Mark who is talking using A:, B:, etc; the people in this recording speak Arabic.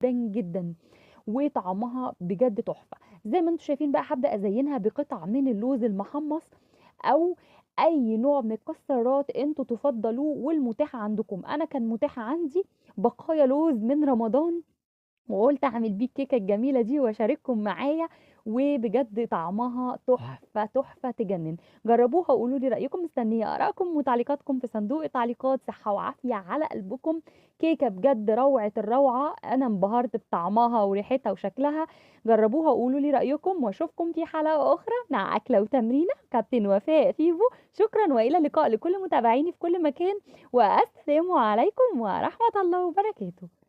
A: جدًا، جدًا، وطعمها بجد تحفة. زي ما أنتم شايفين بقى هابدأ أزينها بقطع من اللوز المحمص أو أي نوع من الكسّارات أنتم تفضّلوه والمتاح عندكم. أنا كان متاح عندي بقايا لوز من رمضان، وقُلت أعمل بيه الكيكة الجميلة دي وأشارككم معايا، وبجد طعمها تحفة، تحفة تجنن. جرّبوها وقولوا لي رأيكم، مستنية آرائكم وتعليقاتكم في صندوق التعليقات. صحة وعافية على قلبكم. كيكة بجد روعة الروعة، أنا انبهرت بطعمها وريحتها وشكلها. جرّبوها وقولوا لي رأيكم، وأشوفكم في حلقة أخرى مع أكلة وتمرينة. كابتن وفاء فيفو، شكرًا وإلى اللقاء لكل متابعيني في كل مكان، والسلام عليكم ورحمة الله وبركاته.